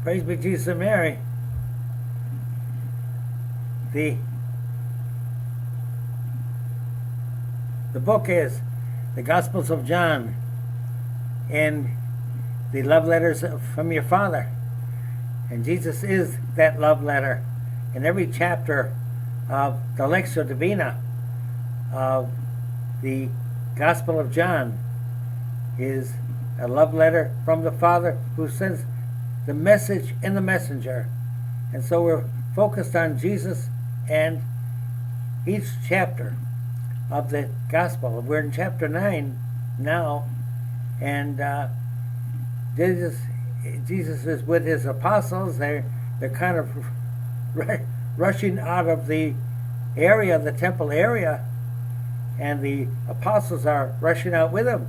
Praise be Jesus and Mary. The book is the Gospels of John and the love letters from your Father. And Jesus is that love letter. In every chapter of the Lectio Divina of the Gospel of John is a love letter from the Father who sends the message in the messenger. And so we're focused on Jesus and each chapter of the Gospel. We're in chapter 9 now, and Jesus is with his apostles. They're kind of rushing out of the area, the temple area, and the apostles are rushing out with him.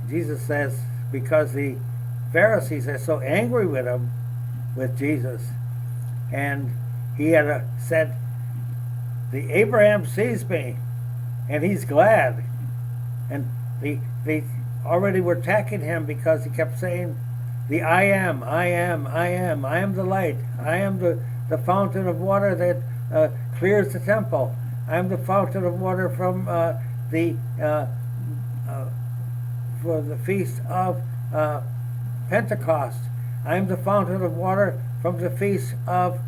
Jesus says, because the Pharisees are so angry with him, with Jesus, and he had said, the Abraham sees me, and he's glad. And they already were attacking him because he kept saying, the I am the light, I am the fountain of water that clears the temple, I am the fountain of water from for the feast of Pentecost, I am the fountain of water from the feast of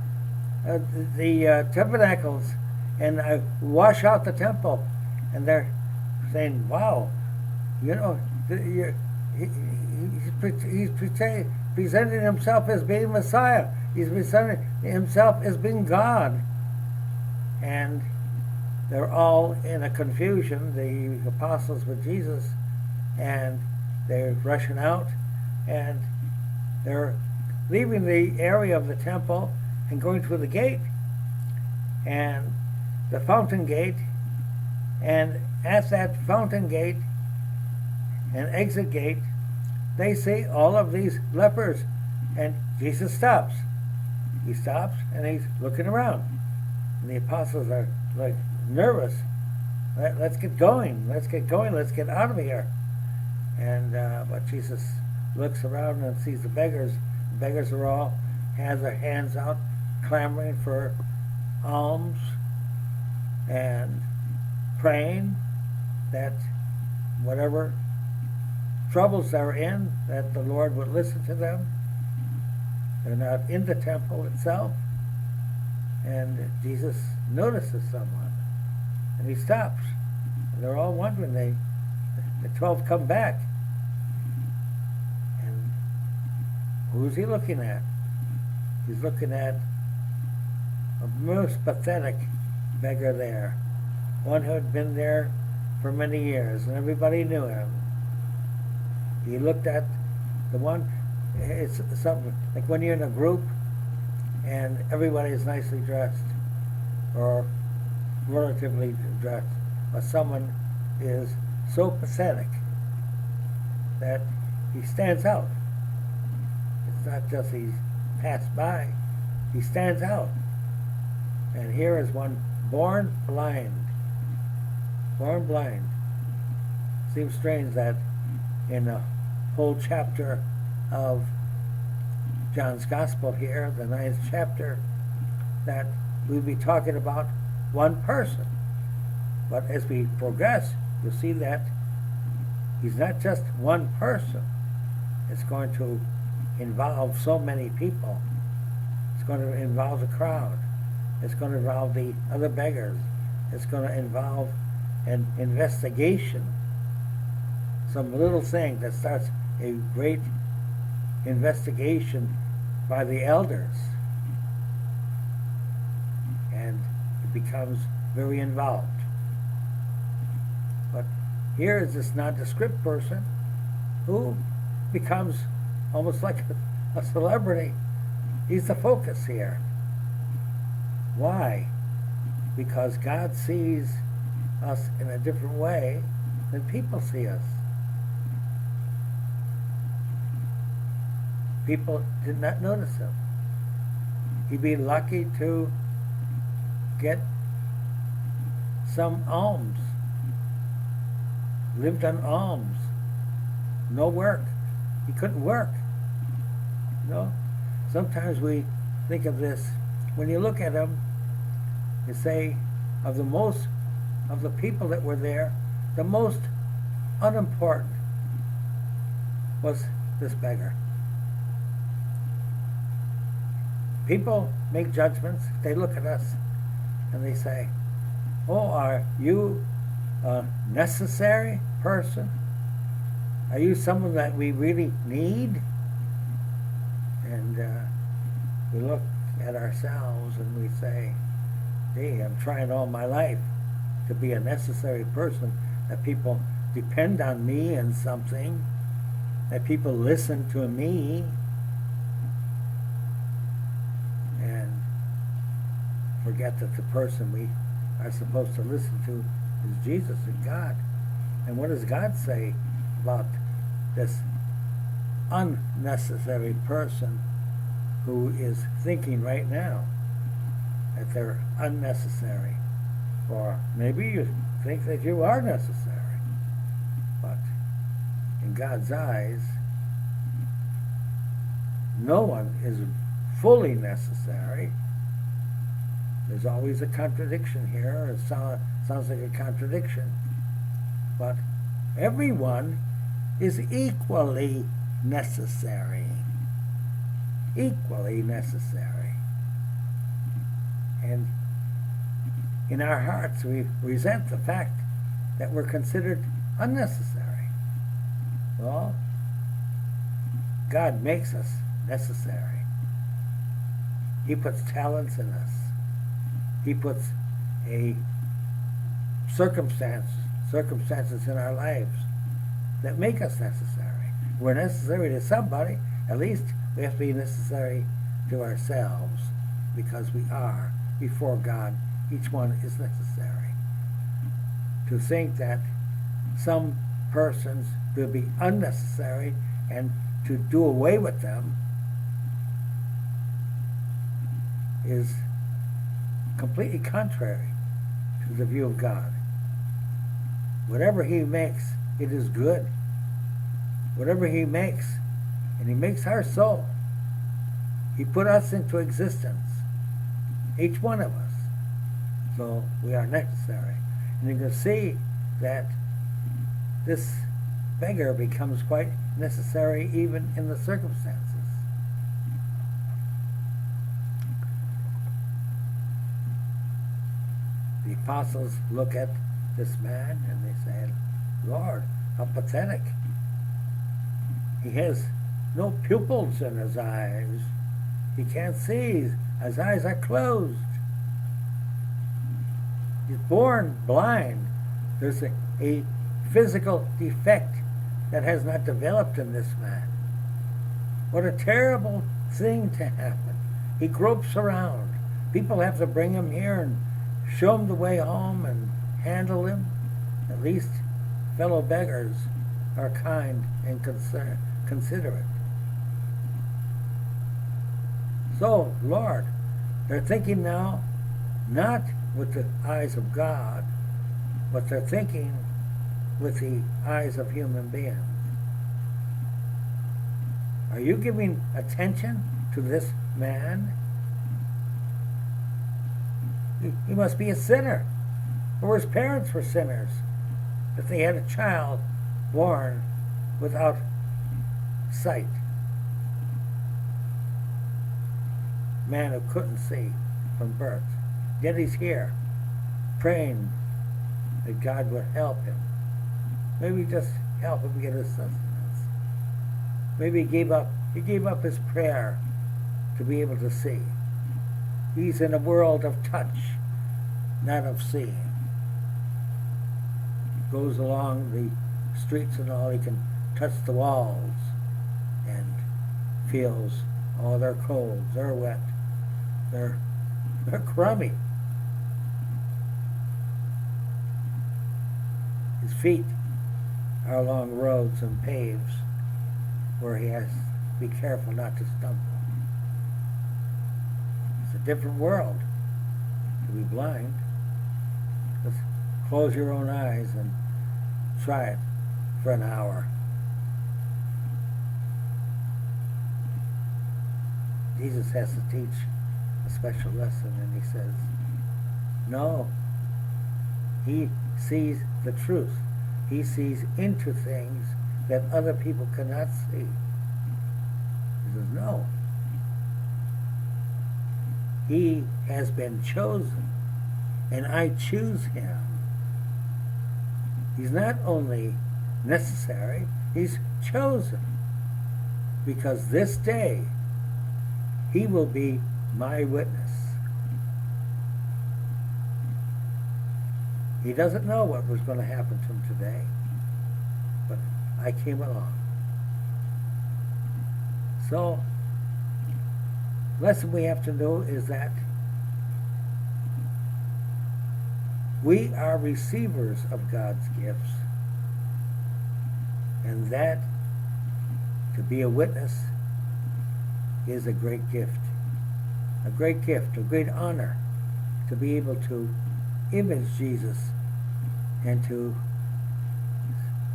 the tabernacles, and I wash out the temple. And they're saying, wow, you know, he's presenting himself as being Messiah. He's presenting himself as being God. And they're all in a confusion, the apostles with Jesus, and they're rushing out, and they're leaving the area of the temple and going through the gate, and the fountain gate. And at that fountain gate and exit gate, they see all of these lepers, and Jesus stops. He stops and he's looking around, and the apostles are like nervous. Let's get going. Let's get out of here. And but Jesus looks around and sees the beggars. The beggars are all have their hands out, clamoring for alms and praying that whatever troubles they're in, that the Lord would listen to them. They're not in the temple itself. And Jesus notices someone, and he stops. And they're all wondering. The 12 come back. And who's he looking at? He's looking at a most pathetic beggar there. One who had been there for many years, and everybody knew him. He looked at the one, it's something like when you're in a group and everybody is nicely dressed or relatively dressed, but someone is so pathetic that he stands out. It's not just he's passed by, he stands out. And here is one born blind. Born blind. Seems strange that in the whole chapter of John's Gospel here, the 9th chapter, that we'll be talking about one person. But as we progress, you'll see that he's not just one person. It's going to involve so many people. It's going to involve the crowd. It's going to involve the other beggars. It's going to involve an investigation. Some little thing that starts a great investigation by the elders. And it becomes very involved. But here is this nondescript person who becomes almost like a celebrity. He's the focus here. Why? Because God sees us in a different way than people see us. People did not notice him. He'd be lucky to get some alms. Lived on alms. No work. He couldn't work. You know? sometimes we think of this. When you look at him, you say, of the people that were there, the most unimportant was this beggar. People make judgments. They look at us and they say, oh, are you a necessary person? Are you someone that we really need? And we look at ourselves and we say, gee, I'm trying all my life to be a necessary person, that people depend on me in something, that people listen to me, and forget that the person we are supposed to listen to is Jesus and God. And what does God say about this unnecessary person who is thinking right now that they're unnecessary? Or maybe you think that you are necessary, but in God's eyes, no one is fully necessary. There's always a contradiction here. It sounds like a contradiction. But everyone is equally necessary. Equally necessary. And in our hearts, we resent the fact that we're considered unnecessary. Well, God makes us necessary. He puts talents in us. He puts a circumstances in our lives that make us necessary. We're necessary to somebody. At least we have to be necessary to ourselves, because we are before God. Each one is necessary. To think that some persons will be unnecessary and to do away with them is completely contrary to the view of God. Whatever He makes, it is good. Whatever He makes, and He makes our soul. He put us into existence, each one of us. So we are necessary. And you can see that this beggar becomes quite necessary even in the circumstances. The apostles look at this man and they say, Lord, how pathetic. He has no pupils in his eyes. He can't see. His eyes are closed. He's born blind. There's a physical defect that has not developed in this man. What a terrible thing to happen. He gropes around. People have to bring him here and show him the way home and handle him. At least fellow beggars are kind and considerate. So, Lord, they're thinking now not with the eyes of God, but they're thinking with the eyes of human beings. Are you giving attention to this man? He must be a sinner, or his parents were sinners, if they had a child born without sight. Man who couldn't see from birth. Yet he's here, praying that God would help him. Maybe just help him get his sustenance. Maybe he gave up his prayer to be able to see. He's in a world of touch, not of seeing. Goes along the streets and all, he can touch the walls and feels, oh, they're cold, they're wet, they're crummy. His feet are along roads and paves where he has to be careful not to stumble. It's a different world to be blind. Just close your own eyes and try it for an hour. Jesus has to teach a special lesson, and he says, no, he sees the truth. He sees into things that other people cannot see. He says, no. He has been chosen, and I choose him. He's not only necessary, he's chosen. Because this day, he will be my witness. He doesn't know what was going to happen to him today, but I came along. So, lesson we have to know is that we are receivers of God's gifts, and that to be a witness is a great gift, a great honor to be able to image Jesus and to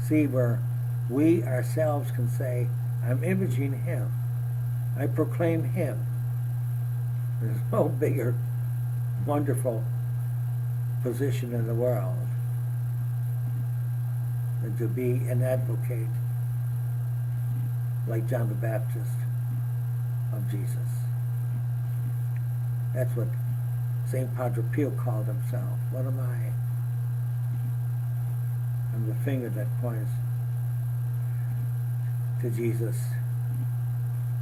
see where we ourselves can say, I'm imaging him. I proclaim him. There's no bigger, wonderful position in the world than to be an advocate like John the Baptist of Jesus. That's what St. Padre Pio called himself. What am I? I'm the finger that points to Jesus,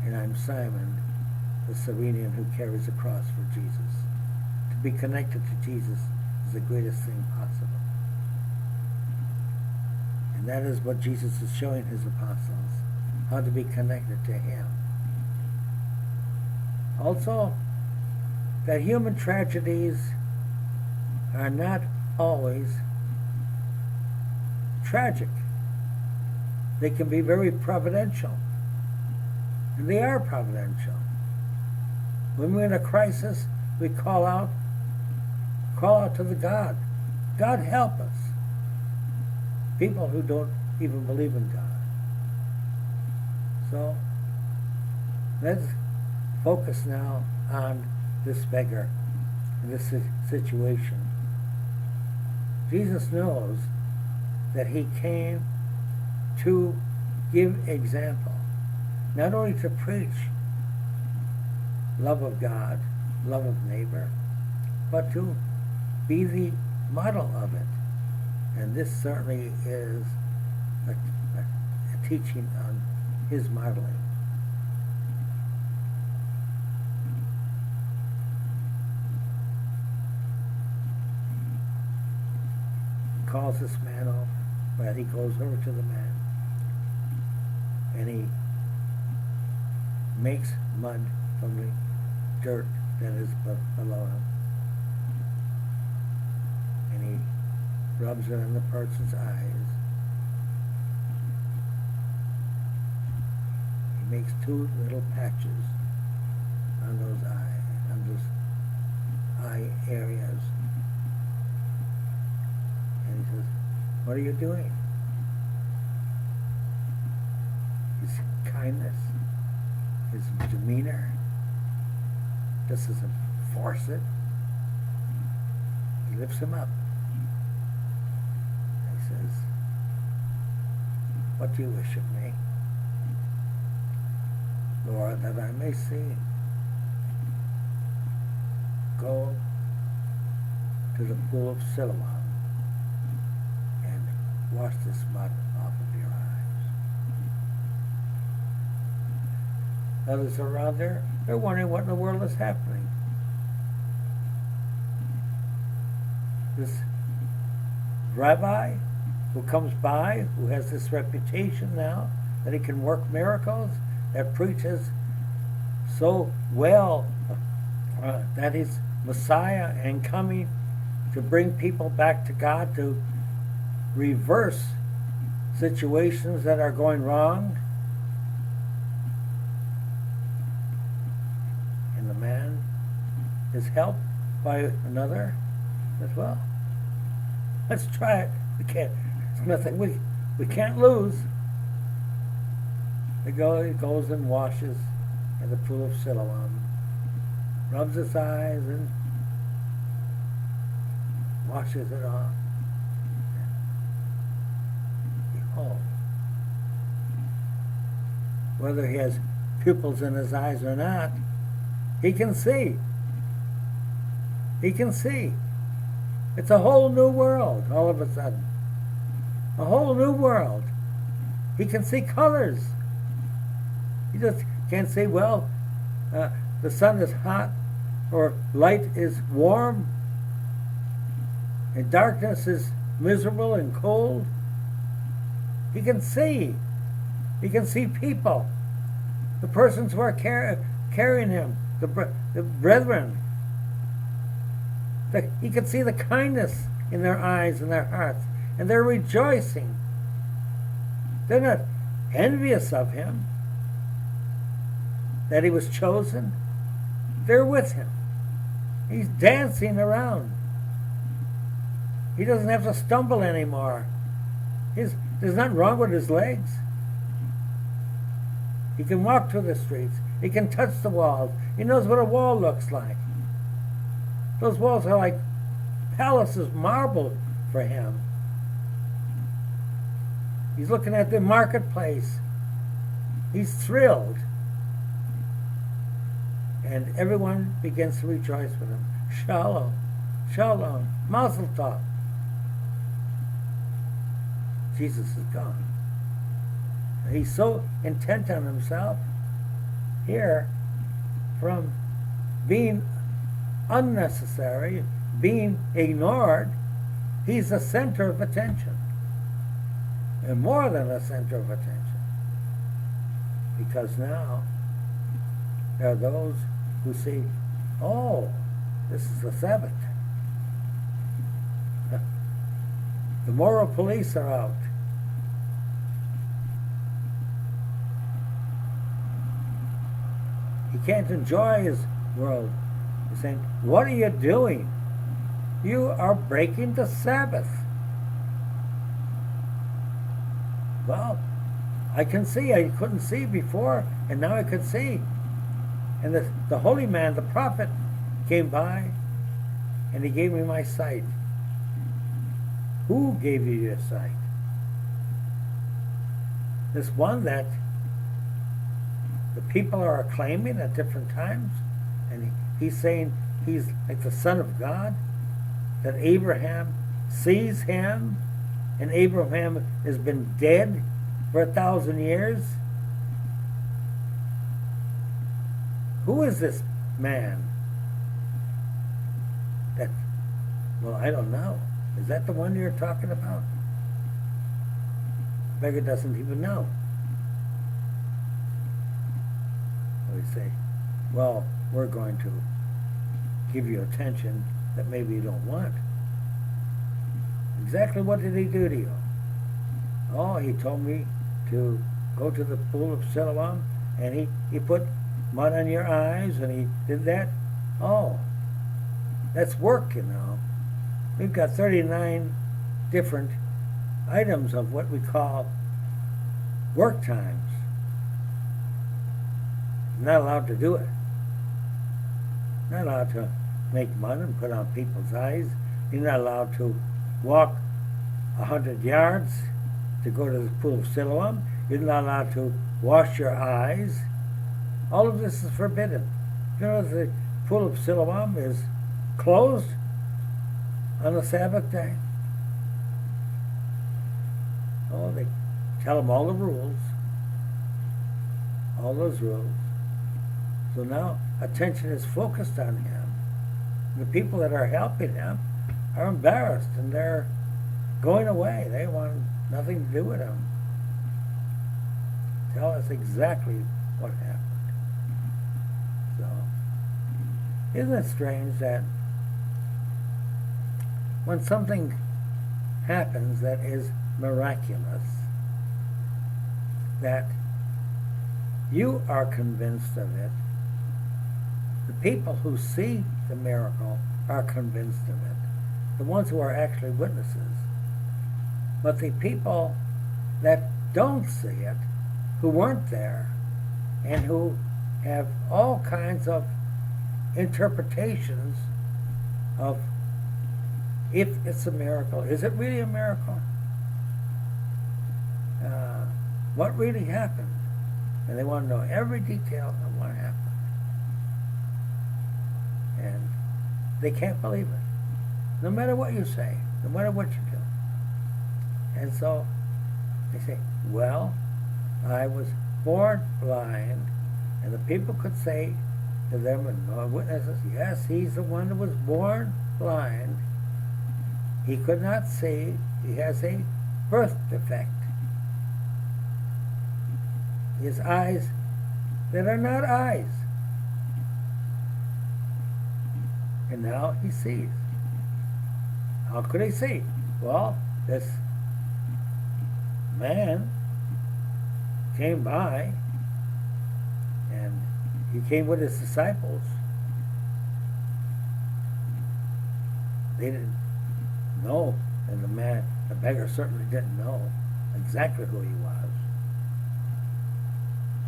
and I'm Simon, the Cyrenian who carries a cross for Jesus. To be connected to Jesus is the greatest thing possible. And that is what Jesus is showing his apostles, how to be connected to him. Also, that human tragedies are not always tragic. They can be very providential. And they are providential. When we're in a crisis, we call out to the God. God help us. People who don't even believe in God. So, let's focus now on this beggar, in this situation. Jesus knows that he came to give example, not only to preach love of God, love of neighbor, but to be the model of it. And this certainly is a teaching on his modeling. He calls this man over. Well, he goes over to the man and he makes mud from the dirt that is below him, and he rubs it on the person's eyes. He makes two little patches on those eye areas, and he says, "What are you doing?" His kindness, his demeanor, just doesn't force it. He lifts him up. And he says, "What do you wish of me?" "Lord, that I may see. Go to the pool of Siloam and wash this mud off of your eyes." Others around there, they're wondering what in the world is happening. This rabbi who comes by, who has this reputation now, that he can work miracles, that preaches so well that he's Messiah and coming to bring people back to God, to reverse situations that are going wrong. And the man is helped by another as well. Let's try it. We can't. It's nothing. We can't lose. He goes and washes at the pool of Siloam, rubs his eyes and washes it off. Behold, whether he has pupils in his eyes or not, he can see. He can see. It's a whole new world all of a sudden. A whole new world. He can see colors. He just can't say, well, the sun is hot or light is warm and darkness is miserable and cold. He can see. He can see people. The persons who are carrying him, the brethren. He can see the kindness in their eyes and their hearts, and they're rejoicing. They're not envious of him, that he was chosen. They're with him. He's dancing around. He doesn't have to stumble anymore. There's nothing wrong with his legs. He can walk through the streets. He can touch the walls. He knows what a wall looks like. Those walls are like palaces, marble for him. He's looking at the marketplace. He's thrilled. And everyone begins to rejoice with him. Shalom, shalom, mazel tov. Jesus is gone. He's so intent on himself here, from being unnecessary, being ignored, he's the center of attention. And more than a center of attention. Because now there are those who see, oh, this is the Sabbath. The moral police are out. He can't enjoy his world. He's saying, what are you doing? You are breaking the Sabbath. Well, I can see. I couldn't see before, and now I could see. And the holy man, the prophet, came by, and he gave me my sight. Who gave you your sight? This one that the people are acclaiming at different times, and he's saying he's like the Son of God, that Abraham sees him, and Abraham has been dead for 1,000 years. Who is this man? Well, I don't know. Is that the one you're talking about? Beggar doesn't even know. We say, well, we're going to give you attention that maybe you don't want. Exactly what did he do to you? Oh, he told me to go to the pool of Siloam, and he put mud on your eyes, and he did that. Oh, that's work, you know. We've got 39 different items of what we call work times. You're not allowed to do it. You're not allowed to make mud and put on people's eyes. You're not allowed to walk 100 yards to go to the pool of Siloam. You're not allowed to wash your eyes. All of this is forbidden. You know, the pool of Siloam is closed on the Sabbath day. Oh, they tell them all the rules. All those rules. So now attention is focused on him. The people that are helping him are embarrassed, and they're going away. They want nothing to do with him. Tell us exactly what happened. So, isn't it strange that when something happens that is miraculous, that you are convinced of it, the people who see the miracle are convinced of it, the ones who are actually witnesses. But the people that don't see it, who weren't there, and who have all kinds of interpretations of if it's a miracle. Is it really a miracle? What really happened? And they want to know every detail of what happened. And they can't believe it. No matter what you say, no matter what you do. And so they say, well, I was born blind, and the people could say to them and witnesses, yes, he's the one that was born blind. He could not see. He has a birth defect. He has eyes that are not eyes. And now he sees. How could he see? Well, this man came by, and he came with his disciples. They didn't know, and the beggar certainly didn't know exactly who he was.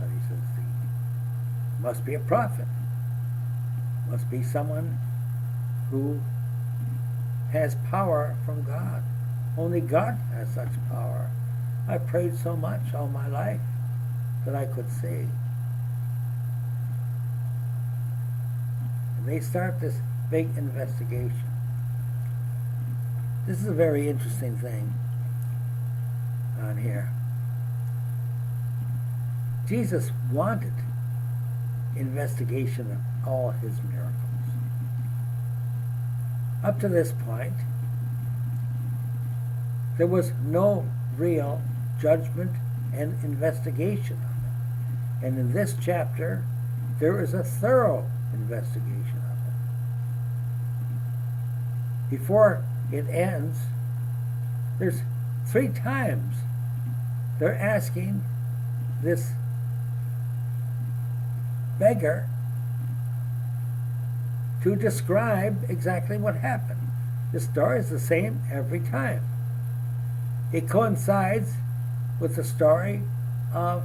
But he says, he must be a prophet. Must be someone who has power from God. Only God has such power. I prayed so much all my life that I could see. And they start this big investigation. This is a very interesting thing on here. Jesus wanted investigation of all his miracles. Up to this point, there was no real judgment and investigation of it. And in this chapter, there is a thorough investigation of it. Before it ends, there's 3 times they're asking this beggar to describe exactly what happened. The story is the same every time. It coincides with the story of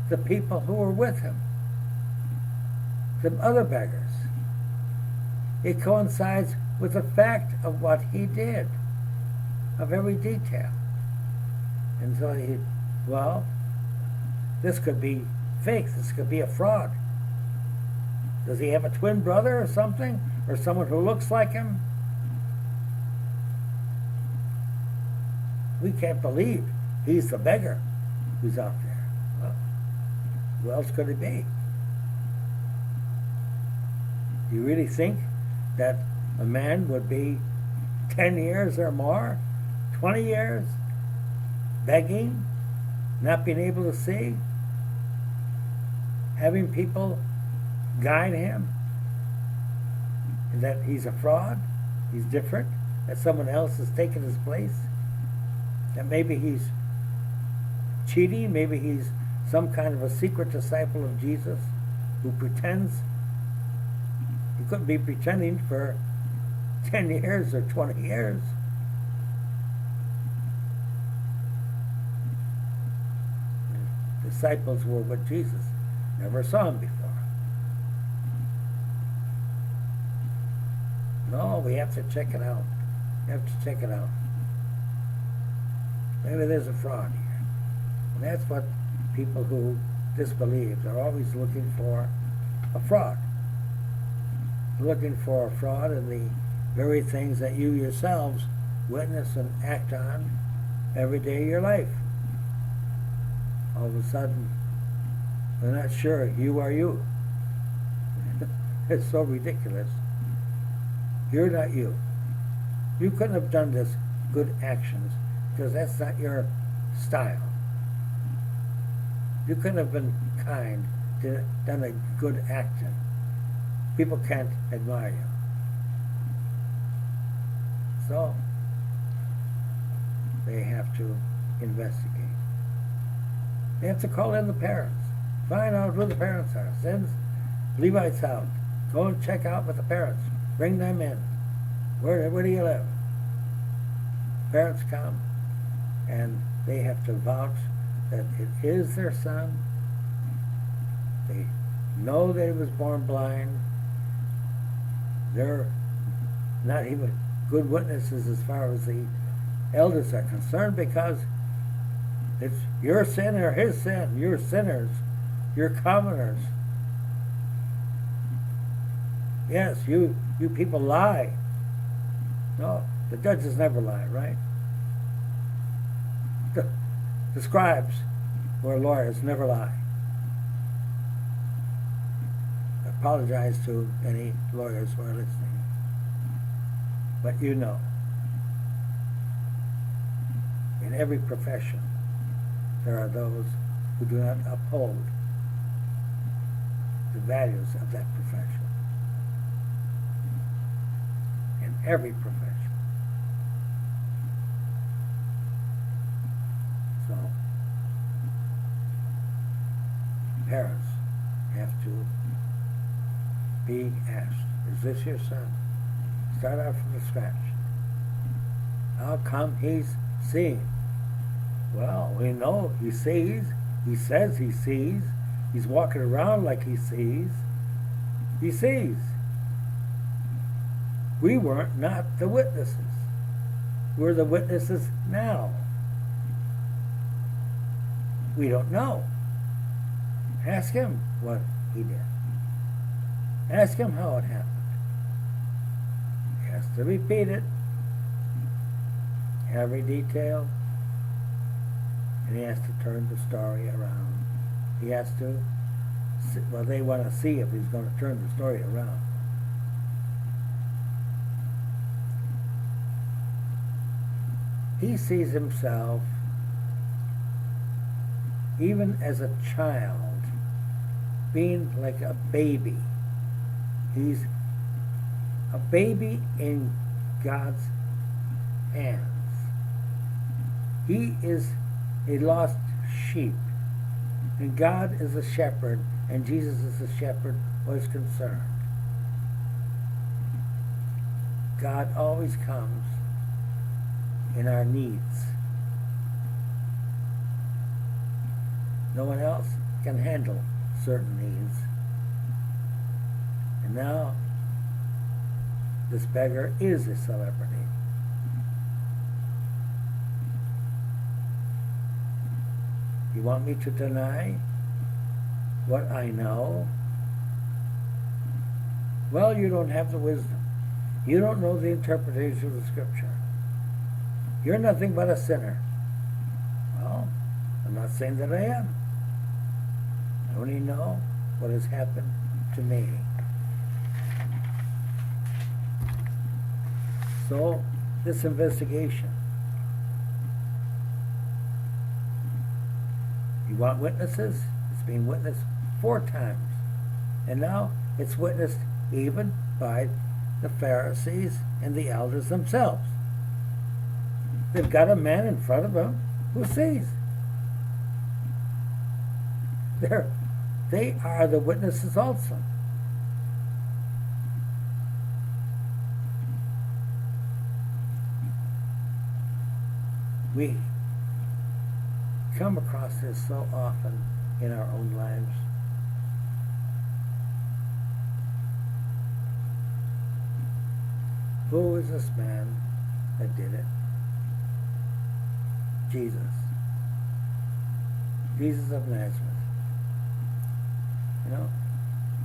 the people who were with him, the other beggars. It coincides with the fact of what he did, of every detail. And so this could be fake, this could be a fraud. Does he have a twin brother or something? Or someone who looks like him? We can't believe he's the beggar who's out there. Well, who else could it be? Do you really think that a man would be 10 years or more, 20 years, begging, not being able to see, having people guide him, and that he's a fraud, he's different, that someone else has taken his place, that maybe he's cheating, maybe he's some kind of a secret disciple of Jesus who pretends? He couldn't be pretending for 10 years or 20 years. The disciples were with Jesus, never saw him before. No, we have to check it out. We have to check it out. Maybe there's a fraud here. And that's what people who disbelieve, they're always looking for a fraud. Looking for a fraud in the very things that you yourselves witness and act on every day of your life. All of a sudden, they're not sure you are you. It's so ridiculous. You're not you. You couldn't have done this good actions because that's not your style. You couldn't have been kind, done a good action. People can't admire you. So, they have to investigate. They have to call in the parents. Find out who the parents are. Send Levites out. Go and check out with the parents. Bring them in. Where do you live? Parents come, and they have to vouch that it is their son. They know that he was born blind. They're not even good witnesses as far as the elders are concerned, because it's your sin or his sin. You're sinners. You're commoners. Yes, you people lie. No, the judges never lie, right? The scribes who are lawyers never lie. I apologize to any lawyers who are listening. But you know, in every profession, there are those who do not uphold the values of that profession. In every profession. So, parents have to be asked, is this your son? Start out from the scratch. How come he's seeing? Well, we know he sees. He says he sees. He's walking around like he sees. He sees. We weren't not the witnesses. We're the witnesses now. We don't know. Ask him what he did. Ask him how it happened. He has to repeat it. Every detail. And he has to turn the story around. He has to, well, they want to see if he's going to turn the story around. He sees himself, even as a child, being like a baby. He's a baby in God's hands. He is a lost sheep, and God is a shepherd, and Jesus is the shepherd was concerned. God always comes in our needs. No one else can handle certain needs. And now, this beggar is a celebrity. You want me to deny what I know? Well, you don't have the wisdom. You don't know the interpretation of the Scripture. You're nothing but a sinner. Well, I'm not saying that I am. I only know what has happened to me. So, this investigation. You want witnesses? It's being witnessed 4 times. And now it's witnessed even by the Pharisees and the elders themselves. They've got a man in front of them who sees. They are the witnesses also. We come across this so often in our own lives. Who is this man that did it? Jesus. Jesus of Nazareth. You know,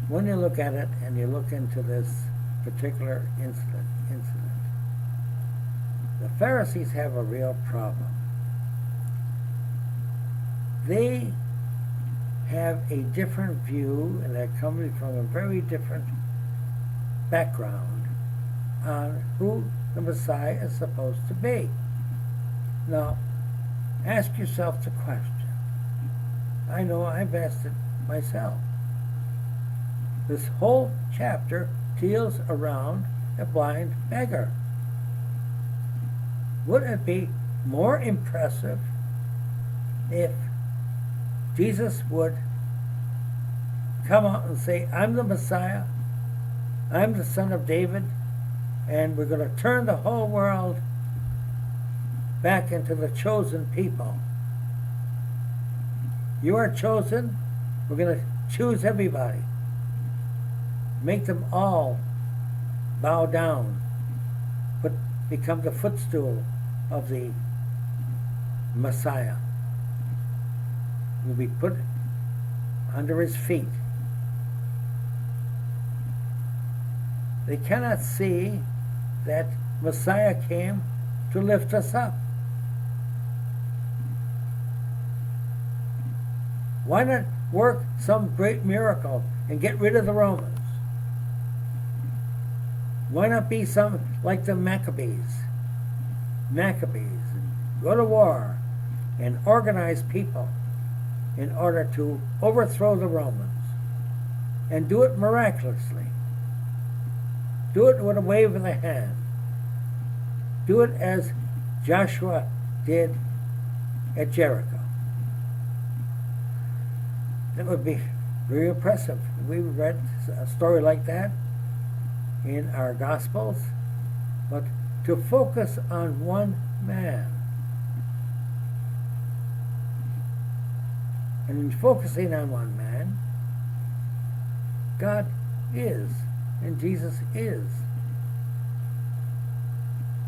when you look at it and you look into this particular incident, the Pharisees have a real problem. They have a different view, and they're coming from a very different background on who the Messiah is supposed to be. Now, ask yourself the question. I know I've asked it myself. This whole chapter deals around a blind beggar. Wouldn't it be more impressive if Jesus would come out and say, I'm the Messiah, I'm the Son of David, and we're going to turn the whole world back into the chosen people. You are chosen, we're going to choose everybody. make them all bow down, but become the footstool of the Messiah. Will be put under his feet. They cannot see that Messiah came to lift us up. Why not work some great miracle and get rid of the Romans? Why not be some like the Maccabees, and go to war and organize people in order to overthrow the Romans, and do it miraculously. Do it with a wave of the hand. Do it as Joshua did at Jericho. That would be very impressive. We read a story like that in our Gospels, but to focus on one man. And in focusing on one man, God is, and Jesus is,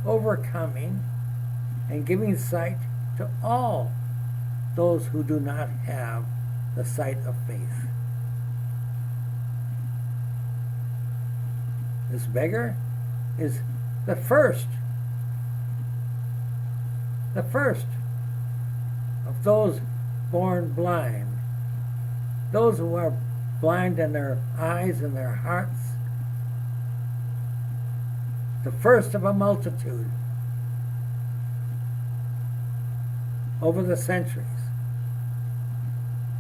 overcoming and giving sight to all those who do not have the sight of faith. This beggar is the first of those born blind, those who are blind in their eyes and their hearts, the first of a multitude over the centuries,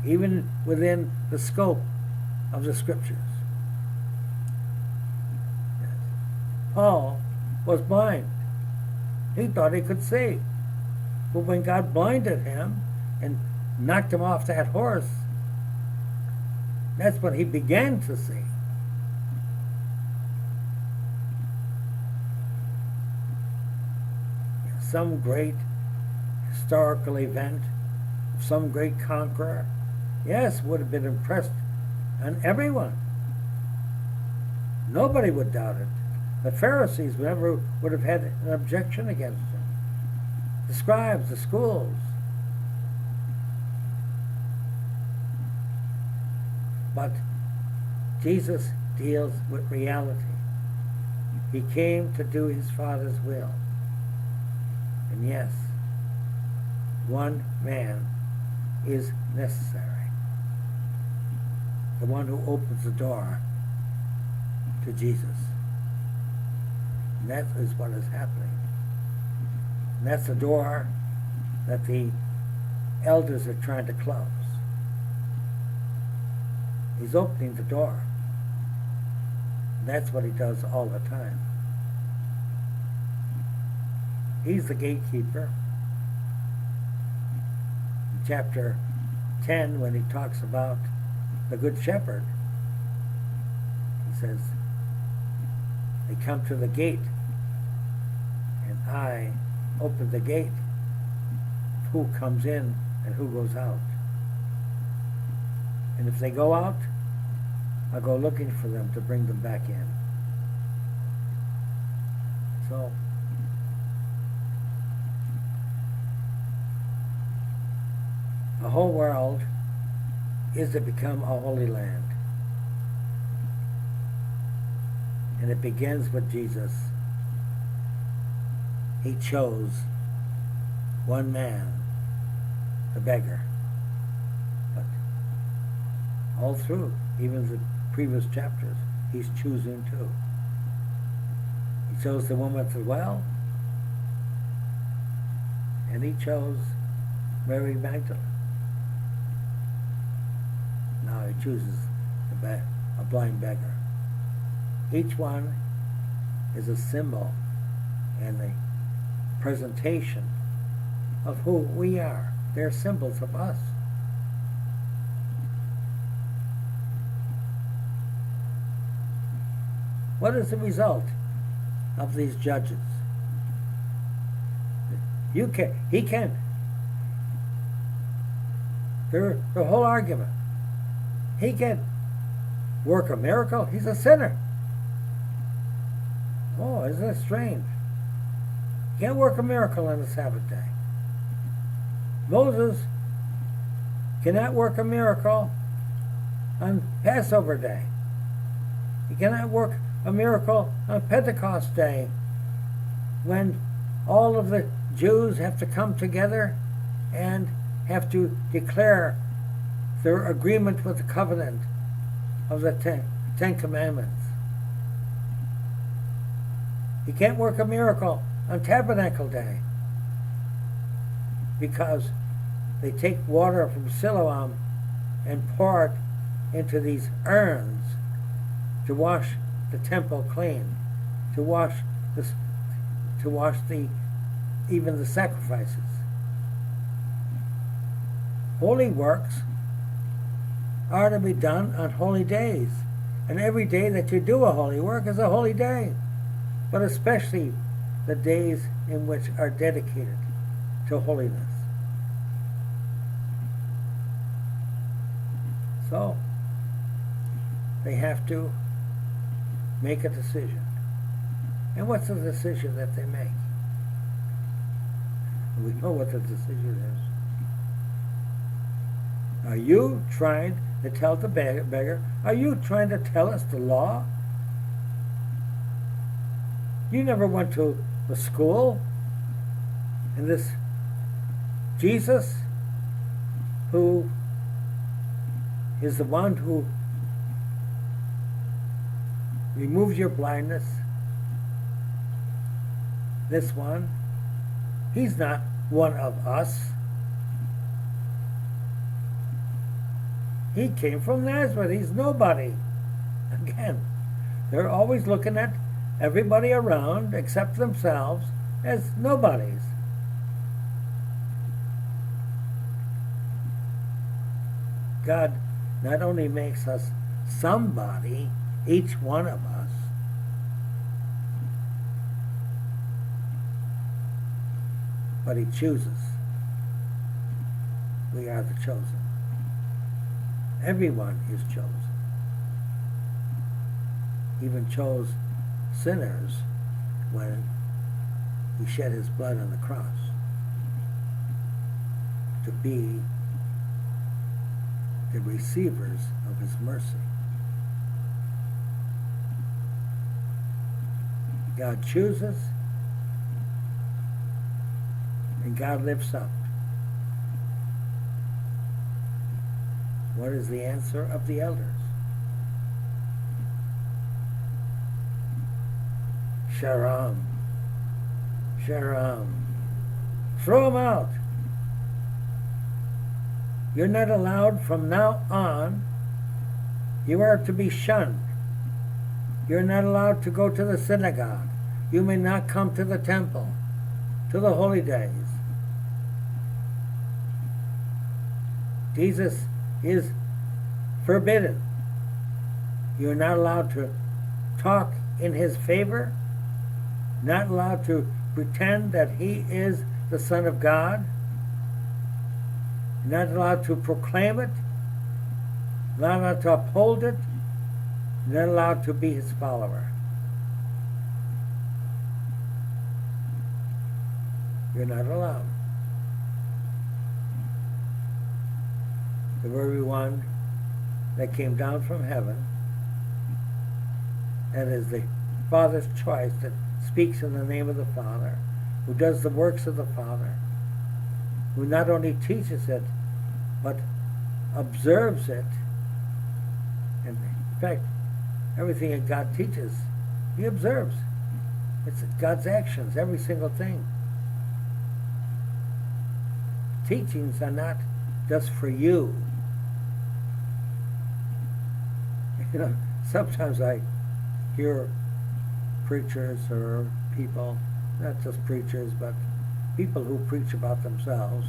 even within the scope of the Scriptures. Paul was blind. He thought he could see. But when God blinded him and knocked him off that horse, that's when he began to see. Some great historical event, some great conqueror, yes, would have been impressed on everyone. Nobody would doubt it. The Pharisees never would have had an objection against him. The scribes, the schools. But Jesus deals with reality. He came to do his Father's will. And yes, one man is necessary. The one who opens the door to Jesus. And that is what is happening. And that's the door that the elders are trying to close. He's opening the door. And that's what he does all the time. He's the gatekeeper. In chapter 10, when he talks about the Good Shepherd, he says, they come to the gate, and I open the gate. Who comes in and who goes out? And if they go out, I'll go looking for them to bring them back in. So, the whole world is to become a holy land. And it begins with Jesus. He chose one man, the beggar. But all through, even the previous chapters, he's choosing too. He chose the woman at the well, and he chose Mary Magdalene. Now he chooses a blind beggar. Each one is a symbol and a presentation of who we are. They're symbols of us. What is the result of these judges? He can. The whole argument. He can work a miracle? He's a sinner. Oh, isn't it strange? You can't work a miracle on the Sabbath day. Moses cannot work a miracle on Passover day. He cannot work a miracle on Pentecost day, when all of the Jews have to come together and have to declare their agreement with the covenant of the Ten Commandments. He can't work a miracle on Tabernacle Day, because they take water from Siloam and pour it into these urns to wash the temple clean, to wash even the sacrifices. Holy works are to be done on holy days, and every day that you do a holy work is a holy day, but especially the days in which are dedicated to holiness. So they have to make a decision. And what's the decision that they make? We know what the decision is. Are you trying to tell the beggar, are you trying to tell us the law? You never went to the school. And this Jesus, who is the one who removes your blindness, this one, he's not one of us. He came from Nazareth. He's nobody. Again, they're always looking at everybody around except themselves as nobodies. God not only makes us somebody, each one of us, but he chooses. We are the chosen. Everyone is chosen. Even chose sinners when he shed his blood on the cross to be the receivers of his mercy. God chooses, and God lifts up. What is the answer of the elders? Sharam. Sharam. Throw him out. You're not allowed from now on. You are to be shunned. You're not allowed to go to the synagogue. You may not come to the temple, to the holy days. Jesus is forbidden. You're not allowed to talk in his favor, not allowed to pretend that he is the Son of God, not allowed to proclaim it, not allowed to uphold it, not allowed to be his follower. You're not allowed. The very one that came down from heaven, that is the Father's choice, that speaks in the name of the Father, who does the works of the Father, who not only teaches it, but observes it. And in fact, everything that God teaches, he observes. It's God's actions, every single thing. Teachings are not just for you. You know, sometimes I hear preachers or people, not just preachers, but people who preach about themselves,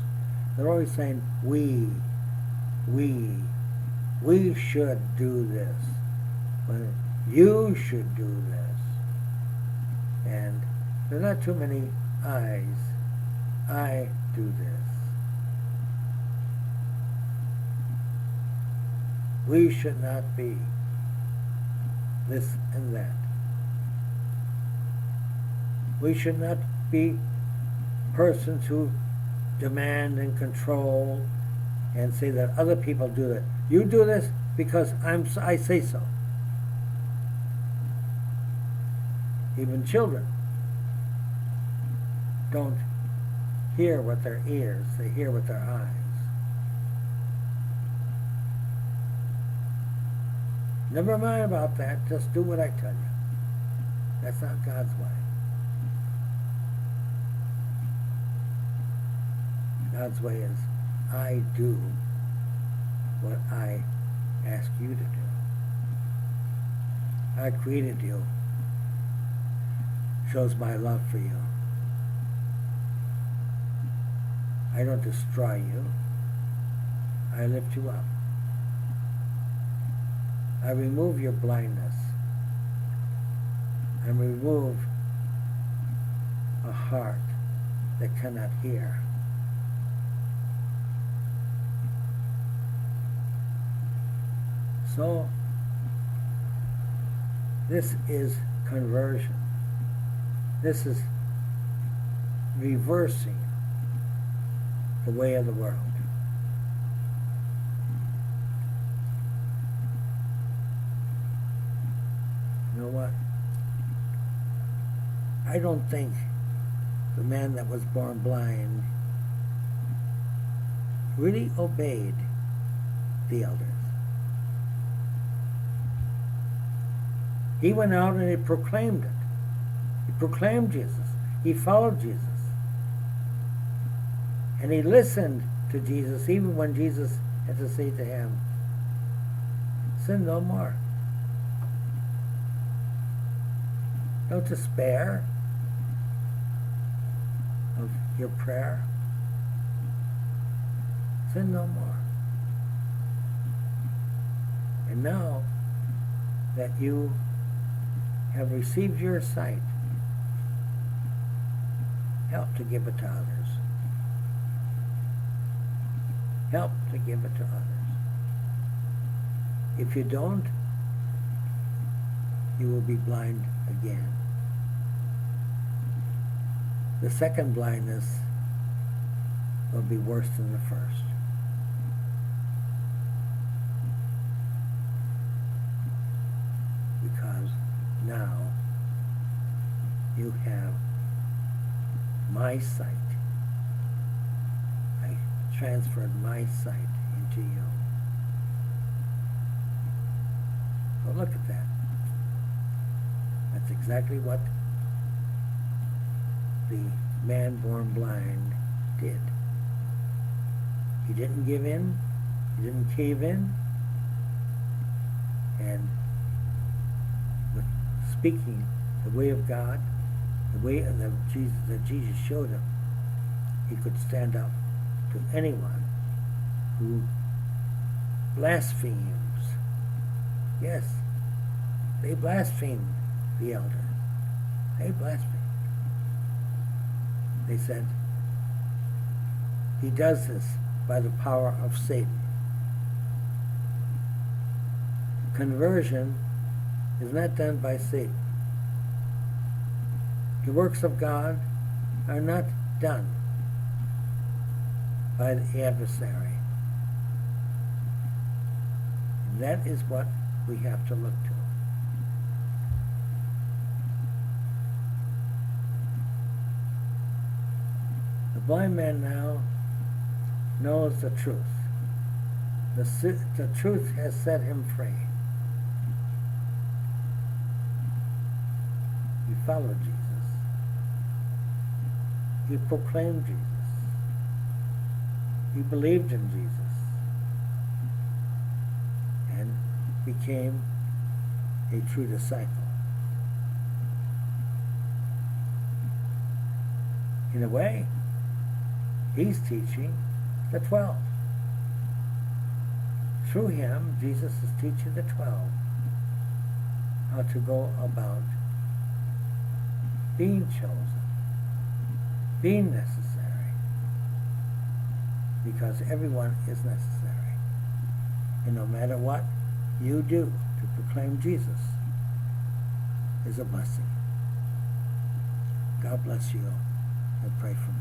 they're always saying, we should do this. Well, you should do this. And there are not too many I's. I do this. We should not be. this and that. We should not be persons who demand and control and say that other people do that. You do this because I say so. Even children don't hear with their ears, they hear with their eyes. Never mind about that, just do what I tell you. That's not God's way. God's way is, I do what I ask you to do. I created you. Shows my love for you. I don't destroy you. I lift you up. I remove your blindness. I remove a heart that cannot hear. So, this is conversion. This is reversing the way of the world. You know what? I don't think the man that was born blind really obeyed the elders. He went out and he proclaimed it. He proclaimed Jesus. He followed Jesus. And he listened to Jesus even when Jesus had to say to him, sin no more. Don't despair of your prayer. Sin no more. And now that you have received your sight, help to give it to others. Help to give it to others. If you don't, you will be blind again. The second blindness will be worse than the first. Because now you have my sight. I transferred my sight into you. Well, look at that. That's exactly what the man born blind did. He didn't give in. He didn't cave in. And with speaking the way of God, the way of that Jesus showed him, he could stand up to anyone who blasphemes. Yes, they blasphemed the elder. They blasphemed. They said, he does this by the power of Satan. Conversion is not done by Satan. The works of God are not done by the adversary. And that is what we have to look to. The blind man now knows the truth. The truth has set him free. He followed Jesus. He proclaimed Jesus. He believed in Jesus. And became a true disciple. In a way, he's teaching the 12. Through him, Jesus is teaching the 12 how to go about being chosen, being necessary, because everyone is necessary. And no matter what you do to proclaim Jesus, is a blessing. God bless you, and pray for me.